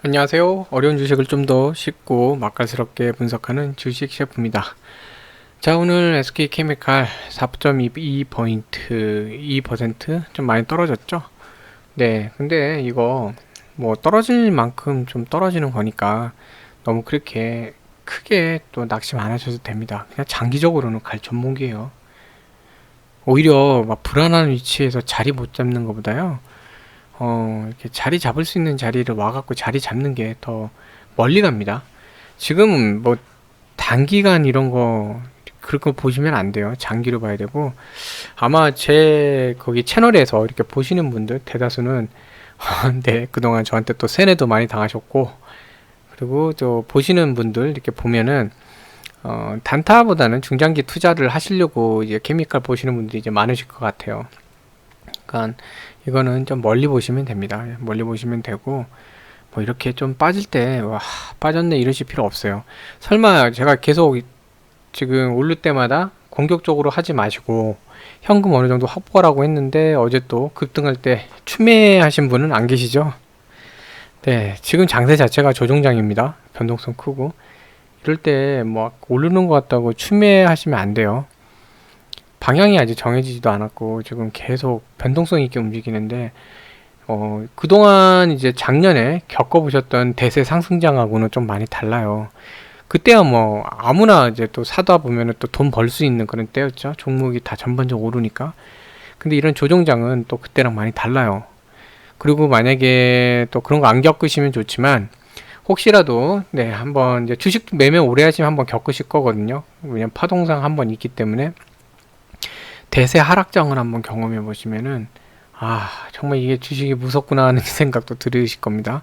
안녕하세요. 어려운 주식을 좀 더 쉽고 맛깔스럽게 분석하는 주식 셰프입니다. 자, 오늘 SK케미칼 4.22포인트, 2%좀 많이 떨어졌죠? 네, 근데 이거 뭐 떨어질 만큼 좀 떨어지는 거니까 너무 그렇게 크게 또 낙심 안 하셔도 됩니다. 그냥 장기적으로는 갈 종목이에요. 오히려 막 불안한 위치에서 자리 못 잡는 것보다요. 이렇게 자리 잡을 수 있는 자리를 와갖고 자리 잡는 게 더 멀리 갑니다. 지금은 뭐 단기간 이런 거 그런 거 보시면 안 돼요. 장기로 봐야 되고 아마 제 거기 채널에서 이렇게 보시는 분들 대다수는 네, 그동안 저한테 또 세뇌도 많이 당하셨고 그리고 저 보시는 분들 이렇게 보면은 단타보다는 중장기 투자를 하시려고 이제 케미칼 보시는 분들이 이제 많으실 것 같아요. 그러니까 이거는 좀 멀리 보시면 됩니다. 멀리 보시면 되고 뭐 이렇게 좀 빠질 때 와 빠졌네 이러실 필요 없어요. 설마 제가 계속 지금 오를 때마다 공격적으로 하지 마시고 현금 어느 정도 확보하라고 했는데 어제 또 급등할 때 추매하신 분은 안 계시죠? 네, 지금 장세 자체가 조정장입니다. 변동성 크고 이럴 때 뭐 오르는 것 같다고 추매하시면 안 돼요. 방향이 아직 정해지지도 않았고 지금 계속 변동성 있게 움직이는데 그동안 이제 작년에 겪어보셨던 대세 상승장하고는 좀 많이 달라요. 그때야 뭐 아무나 이제 또 사다 보면은 또 돈 벌 수 있는 그런 때였죠. 종목이 다 전반적으로 오르니까. 근데 이런 조정장은 또 그때랑 많이 달라요. 그리고 만약에 또 그런 거 안 겪으시면 좋지만 혹시라도 네 한번 이제 주식 매매 오래 하시면 한번 겪으실 거거든요. 왜냐면 파동상 한번 있기 때문에 대세 하락장을 한번 경험해 보시면은 정말 이게 주식이 무섭구나 하는 생각도 들으실 겁니다.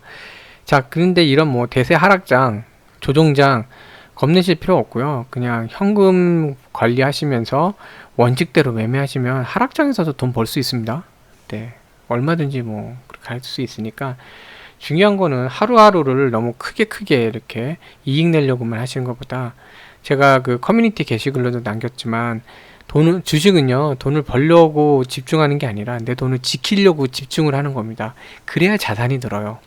자, 그런데 이런 뭐 대세 하락장, 조정장 겁내실 필요 없고요. 그냥 현금 관리하시면서 원칙대로 매매하시면 하락장에서도 돈 벌 수 있습니다. 네, 얼마든지 뭐 그렇게 할 수 있으니까 중요한 거는 하루하루를 너무 크게 이렇게 이익 내려고만 하시는 것보다 제가 그 커뮤니티 게시글로도 남겼지만 주식은요, 돈을 벌려고 집중하는 게 아니라 내 돈을 지키려고 집중을 하는 겁니다. 그래야 자산이 늘어요.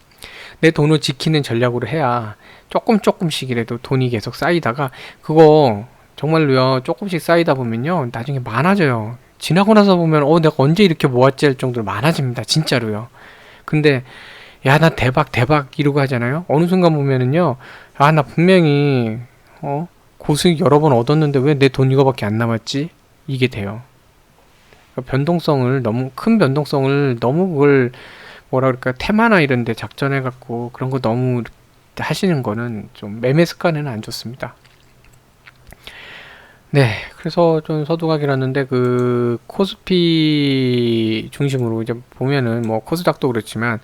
내 돈을 지키는 전략으로 해야 조금씩이라도 돈이 계속 쌓이다가, 그거 정말로요, 조금씩 쌓이다 보면요, 나중에 많아져요. 지나고 나서 보면, 내가 언제 이렇게 모았지 할 정도로 많아집니다. 진짜로요. 근데, 야, 나 대박, 이러고 하잖아요? 어느 순간 보면은요, 나 분명히, 고수익 여러 번 얻었는데 왜 내 돈 이거밖에 안 남았지? 이게 돼요. 큰 변동성을 너무 그걸 뭐라 그럴까 테마나 이런 데 작전해 갖고 그런 거 너무 하시는 거는 좀 매매 습관에는 안 좋습니다. 네, 그래서 좀 서두가기라는데 그 코스피 중심으로 이제 보면은 뭐 코스닥도 그렇지만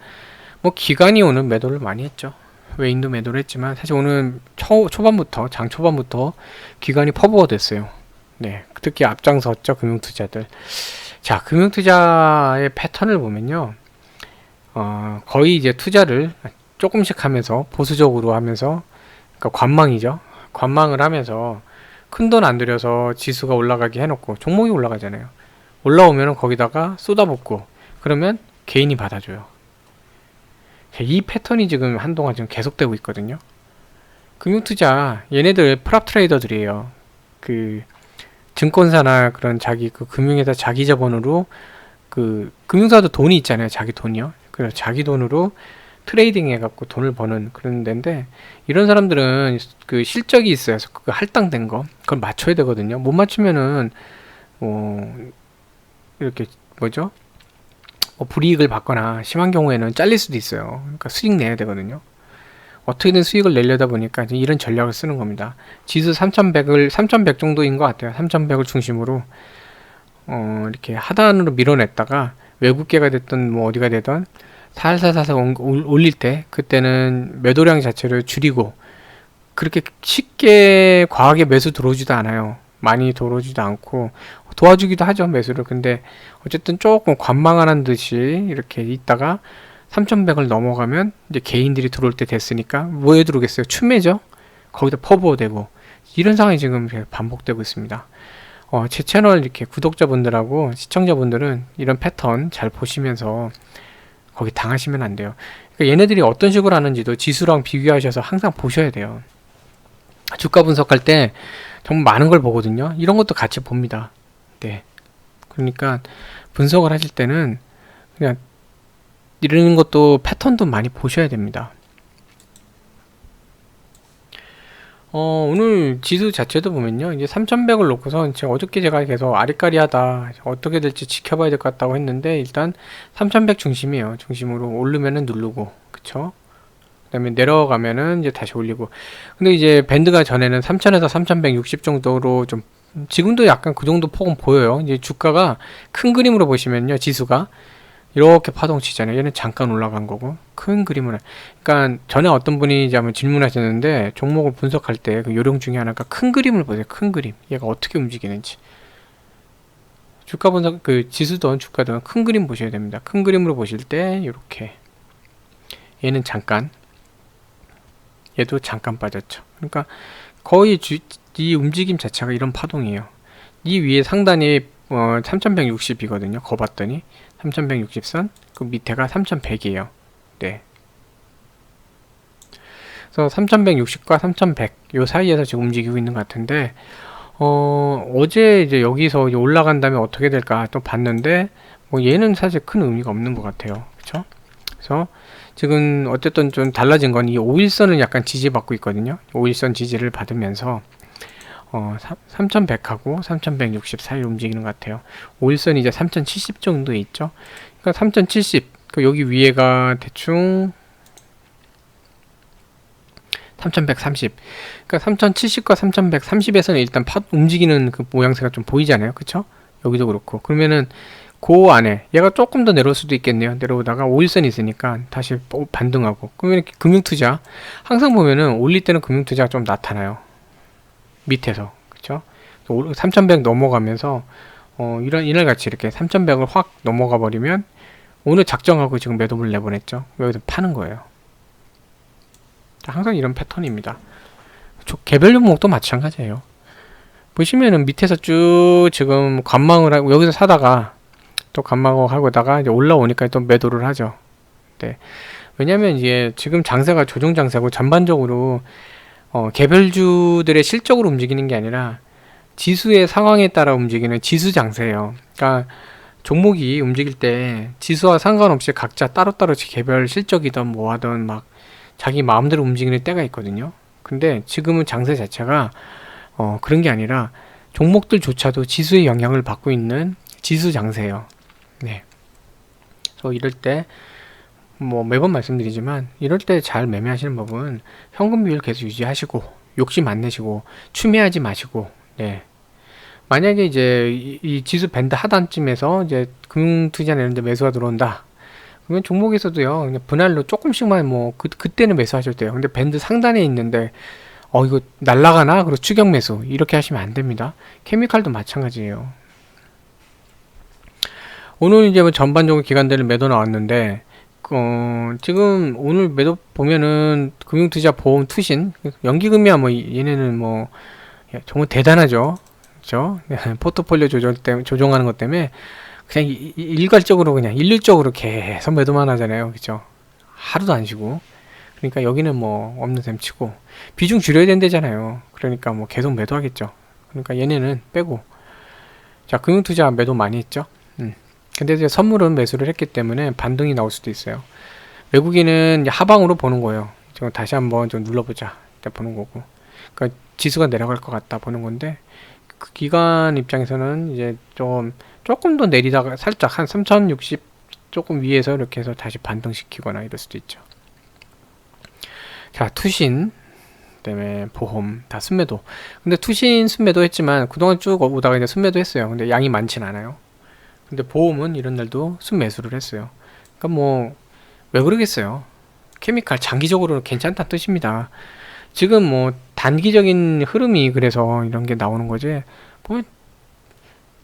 뭐 기관이 오는 매도를 많이 했죠. 외인도 매도를 했지만 사실 오늘 장 초반부터 기관이 퍼부어 됐어요. 네, 특히 앞장섰죠, 금융투자들. 자, 금융투자의 패턴을 보면요, 거의 이제 투자를 조금씩 하면서 보수적으로 하면서, 그러니까 관망이죠. 관망을 하면서 큰 돈 안 들여서 지수가 올라가게 해놓고 종목이 올라가잖아요. 올라오면 거기다가 쏟아붓고 그러면 개인이 받아줘요. 이 패턴이 지금 한동안 지금 계속되고 있거든요. 금융투자 얘네들 프랍 트레이더들이에요. 그 증권사나 그런 그 금융회사 자기 자본으로 그 금융사도 돈이 있잖아요. 자기 돈이요. 그래서 자기 돈으로 트레이딩 해갖고 돈을 버는 그런 데인데 이런 사람들은 그 실적이 있어요. 그 할당된 거 그걸 맞춰야 되거든요. 못 맞추면은 이렇게 뭐죠? 불이익을 받거나 심한 경우에는 잘릴 수도 있어요. 그러니까 수익 내야 되거든요. 어떻게든 수익을 내려다 보니까 이런 전략을 쓰는 겁니다. 지수 3100 정도인 것 같아요. 3100을 중심으로 이렇게 하단으로 밀어냈다가 외국계가 됐든 뭐 어디가 되든 살살살살 올릴 때 그때는 매도량 자체를 줄이고 그렇게 쉽게 과하게 매수 들어오지도 않아요. 많이 들어오지도 않고 도와주기도 하죠, 매수를. 근데 어쨌든 조금 관망하는 듯이 이렇게 있다가 3100을 넘어가면 이제 개인들이 들어올 때 됐으니까 뭐에 들어오겠어요? 추매죠. 거기다 퍼부어 되고 이런 상황이 지금 반복되고 있습니다. 제 채널 이렇게 구독자분들하고 시청자분들은 이런 패턴 잘 보시면서 거기 당하시면 안 돼요. 그러니까 얘네들이 어떤 식으로 하는지도 지수랑 비교하셔서 항상 보셔야 돼요. 주가 분석할 때 정말 많은 걸 보거든요. 이런 것도 같이 봅니다. 네. 그러니까 분석을 하실 때는 그냥 이런 것도 패턴도 많이 보셔야 됩니다. 오늘 지수 자체도 보면요. 이제 3100을 놓고서 어저께 제가 계속 아리까리하다. 어떻게 될지 지켜봐야 될 것 같다고 했는데, 일단 3100 중심이에요. 중심으로 오르면은 누르고, 그쵸? 그 다음에 내려가면은 이제 다시 올리고. 근데 이제 밴드가 전에는 3000에서 3160 정도로 좀, 지금도 약간 그 정도 폭은 보여요. 이제 주가가 큰 그림으로 보시면요. 지수가. 이렇게 파동 치잖아요. 얘는 잠깐 올라간 거고 큰 그림은 그러니까 전에 어떤 분이 이제 한번 질문하셨는데 종목을 분석할 때 그 요령 중에 하나가 큰 그림을 보세요. 큰 그림 얘가 어떻게 움직이는지 주가 분석 그 지수든 주가든 큰 그림 보셔야 됩니다. 큰 그림으로 보실 때 이렇게 얘는 잠깐 얘도 잠깐 빠졌죠. 그러니까 거의 이 움직임 자체가 이런 파동이에요. 이 위에 상단이 3160이거든요. 거 봤더니 3160선 그 밑에가 3100이에요. 네. 그래서 3160과 3100 요 사이에서 지금 움직이고 있는 것 같은데 어제 이제 여기서 이제 올라간 다음에 어떻게 될까 또 봤는데 뭐 얘는 사실 큰 의미가 없는 것 같아요. 그쵸? 그래서 지금 어쨌든 좀 달라진 건 이 5일선을 약간 지지받고 있거든요. 5일선 지지를 받으면서 3100하고 3160 사이로 움직이는 것 같아요. 5일선이 이제 3070 정도에 있죠. 그러니까 3070, 그 여기 위에가 대충 3130. 그러니까 3070과 3130에서는 일단 움직이는 그 모양새가 좀 보이잖아요. 그쵸? 여기도 그렇고. 그러면은 그 안에 얘가 조금 더 내려올 수도 있겠네요. 내려오다가 5일선이 있으니까 다시 반등하고. 그러면 금융투자 항상 보면은 올릴 때는 금융투자가 좀 나타나요. 밑에서. 그쵸? 3100 넘어가면서 이날 같이 이렇게 3100을 확 넘어가 버리면 오늘 작정하고 지금 매도를 내보냈죠. 여기서 파는 거예요. 항상 이런 패턴입니다. 개별 종목도 마찬가지예요. 보시면은 밑에서 쭉 지금 관망을 하고 여기서 사다가 또 관망을 하고다가 이제 올라오니까 또 매도를 하죠. 네. 왜냐면 이게 지금 장세가 조정 장세고 전반적으로 개별주들의 실적으로 움직이는 게 아니라 지수의 상황에 따라 움직이는 지수 장세예요. 그러니까 종목이 움직일 때 지수와 상관없이 각자 따로따로 개별 실적이든 뭐 하든 막 자기 마음대로 움직이는 때가 있거든요. 근데 지금은 장세 자체가 그런 게 아니라 종목들조차도 지수의 영향을 받고 있는 지수 장세예요. 네. 그래서 이럴 때 뭐 매번 말씀드리지만 이럴 때 잘 매매하시는 법은 현금 비율 계속 유지하시고 욕심 안 내시고 추매하지 마시고 네. 만약에 이제 이 지수 밴드 하단쯤에서 이제 금융투자 이런 데 매수가 들어온다. 그러면 종목에서도요. 그냥 분할로 조금씩만 뭐 그때는 매수하셔도 돼요. 근데 밴드 상단에 있는데 이거 날라가나? 그리고 추격 매수 이렇게 하시면 안 됩니다. 케미칼도 마찬가지예요. 오늘 이제 뭐 전반적으로 기관들은 매도 나왔는데 지금 오늘 매도 보면은 금융투자 보험 투신 연기금이야 뭐 얘네는 뭐 정말 대단하죠. 그렇죠? 포트폴리오 조정하는 것 때문에 그냥 일괄적으로 그냥 일률적으로 계속 매도만 하잖아요. 그렇죠? 하루도 안 쉬고. 그러니까 여기는 뭐 없는 셈 치고 비중 줄여야 된대잖아요. 그러니까 뭐 계속 매도하겠죠. 그러니까 얘네는 빼고 자 금융투자 매도 많이 했죠. 근데 이제 선물은 매수를 했기 때문에 반등이 나올 수도 있어요. 외국인은 하방으로 보는 거예요. 지금 다시 한번 좀 눌러보자. 이렇게 보는 거고. 그러니까 지수가 내려갈 것 같다 보는 건데 그 기관 입장에서는 이제 조금 더 내리다가 살짝 한 3060 조금 위에서 이렇게 해서 다시 반등시키거나 이럴 수도 있죠. 자, 투신 그다음에 보험 다 순매도. 근데 투신 순매도 했지만 그동안 쭉 오다가 이제 순매도 했어요. 근데 양이 많진 않아요. 근데 보험은 이런 날도 순매수를 했어요. 그러니까 뭐 왜 그러겠어요. 케미칼 장기적으로 괜찮다는 뜻입니다. 지금 뭐 단기적인 흐름이 그래서 이런 게 나오는 거지 보면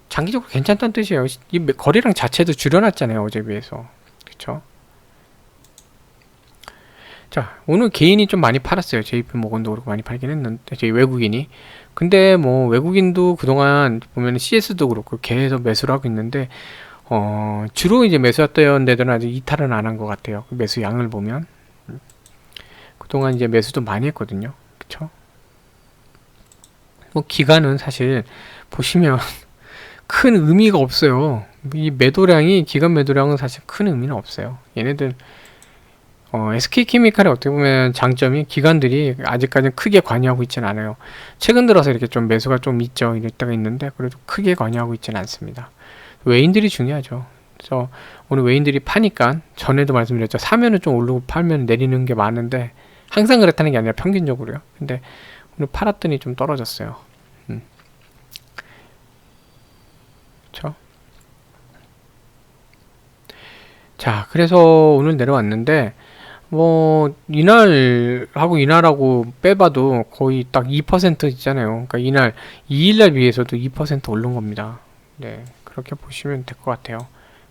장기적으로 괜찮다는 뜻이에요. 이 거래량 자체도 줄여놨잖아요. 어제 비해서. 그쵸? 자, 오늘 개인이 좀 많이 팔았어요. JP모건도 그렇고 많이 팔긴 했는데 저희 외국인이. 근데 뭐 외국인도 그동안 보면 CS도 그렇고 계속 매수를 하고 있는데 주로 이제 매수했던 데들은 아직 이탈은 안 한 것 같아요. 그 매수 양을 보면. 그동안 이제 매수도 많이 했거든요. 그쵸? 뭐 기간은 사실 보시면 큰 의미가 없어요. 이 매도량이 기간 매도량은 사실 큰 의미는 없어요. 얘네들 SK케미칼의 어떻게 보면 장점이 기관들이 아직까지는 크게 관여하고 있지는 않아요. 최근 들어서 이렇게 좀 매수가 좀 있죠. 이럴 때가 있는데 그래도 크게 관여하고 있지는 않습니다. 외인들이 중요하죠. 그래서 오늘 외인들이 파니까 전에도 말씀드렸죠. 사면은 좀 오르고 팔면 내리는 게 많은데 항상 그렇다는 게 아니라 평균적으로요. 근데 오늘 팔았더니 좀 떨어졌어요. 그렇죠? 자, 그래서 오늘 내려왔는데 뭐 이날하고 빼봐도 거의 딱 2% 있잖아요. 그러니까 이날 2일날 비해서도 2% 오른 겁니다. 네, 그렇게 보시면 될 것 같아요.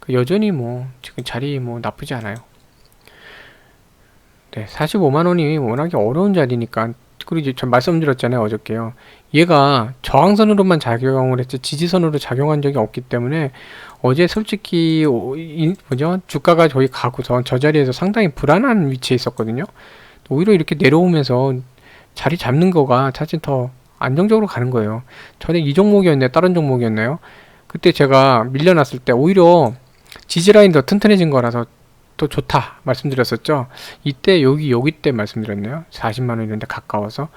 여전히 뭐 지금 자리 뭐 나쁘지 않아요. 네, 45만 원이 워낙에 어려운 자리니까. 그리고 이제 전 말씀드렸잖아요, 어저께요. 얘가 저항선으로만 작용을 했지 지지선으로 작용한 적이 없기 때문에 어제 솔직히 뭐죠? 주가가 저희 가고서 저 자리에서 상당히 불안한 위치에 있었거든요. 오히려 이렇게 내려오면서 자리 잡는 거가 사실 더 안정적으로 가는 거예요. 전에 이 종목이었나요? 다른 종목이었나요? 그때 제가 밀려났을 때 오히려 지지라인 더 튼튼해진 거라서 또 좋다 말씀드렸었죠. 이때 여기 때 말씀드렸네요. 40만원 이런데 가까워서.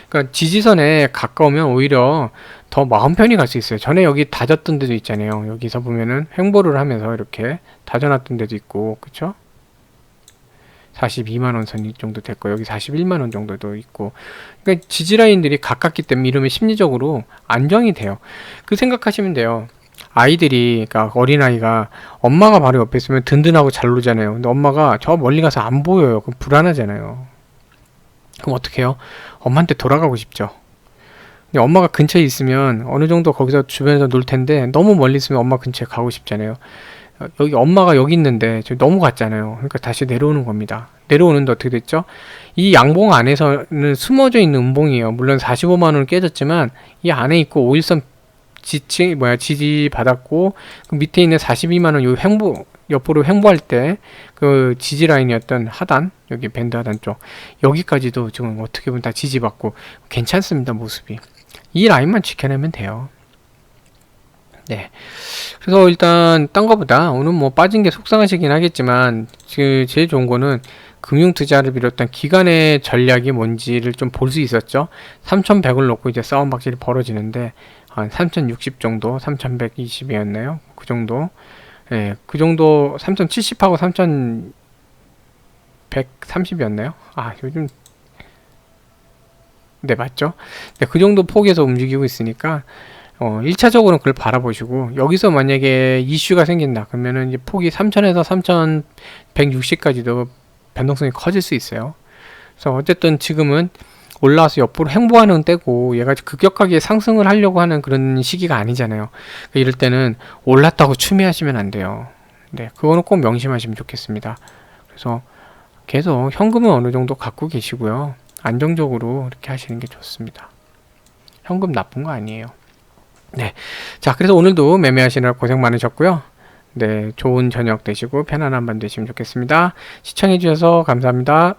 그러니까 지지선에 가까우면 오히려 더 마음 편히 갈 수 있어요. 전에 여기 다졌던 데도 있잖아요. 여기서 보면은 횡보를 하면서 이렇게 다져놨던 데도 있고, 그쵸? 42만원 선 정도 됐고 여기 41만원 정도도 있고. 그러니까 지지라인들이 가깝기 때문에 이러면 심리적으로 안정이 돼요. 그 생각하시면 돼요. 아이들이, 그러니까 어린아이가 엄마가 바로 옆에 있으면 든든하고 잘 놀잖아요. 근데 엄마가 저 멀리 가서 안 보여요. 그럼 불안하잖아요. 그럼 어떻게 해요? 엄마한테 돌아가고 싶죠. 근데 엄마가 근처에 있으면 어느 정도 거기서 주변에서 놀 텐데 너무 멀리 있으면 엄마 근처에 가고 싶잖아요. 여기 엄마가 여기 있는데 저 너무 갔잖아요. 그러니까 다시 내려오는 겁니다. 내려오는데 어떻게 됐죠? 이 양봉 안에서는 숨어져 있는 음봉이에요. 물론 45만원은 깨졌지만 이 안에 있고 5일선 지지 받았고 그 밑에 있는 42만원 요 옆으로 횡보할 때 그 지지 라인이었던 하단, 여기 밴드 하단 쪽 여기까지도 지금 어떻게 보면 다 지지받고 괜찮습니다. 모습이 이 라인만 지켜내면 돼요. 네, 그래서 일단 딴 거보다 오늘 뭐 빠진 게 속상하시긴 하겠지만 제일 좋은 거는 금융투자를 비롯한 기관의 전략이 뭔지를 좀 볼 수 있었죠. 3100을 놓고 이제 싸움 박질이 벌어지는데 한 3060 정도, 3120이었나요? 그 정도. 예, 그 정도 3070하고 3130이었나요? 아, 요즘 네, 맞죠? 네, 그 정도 폭에서 움직이고 있으니까 1차적으로는 그걸 바라보시고 여기서 만약에 이슈가 생긴다 그러면은 이제 폭이 3000에서 3160까지도 변동성이 커질 수 있어요. 그래서 어쨌든 지금은 올라와서 옆으로 횡보하는 때고 얘가 급격하게 상승을 하려고 하는 그런 시기가 아니잖아요. 그러니까 이럴 때는 올랐다고 추미하시면 안 돼요. 네, 그거는 꼭 명심하시면 좋겠습니다. 그래서 계속 현금은 어느 정도 갖고 계시고요. 안정적으로 이렇게 하시는 게 좋습니다. 현금 나쁜 거 아니에요. 네, 자, 그래서 오늘도 매매하시느라 고생 많으셨고요. 네, 좋은 저녁 되시고 편안한 밤 되시면 좋겠습니다. 시청해 주셔서 감사합니다.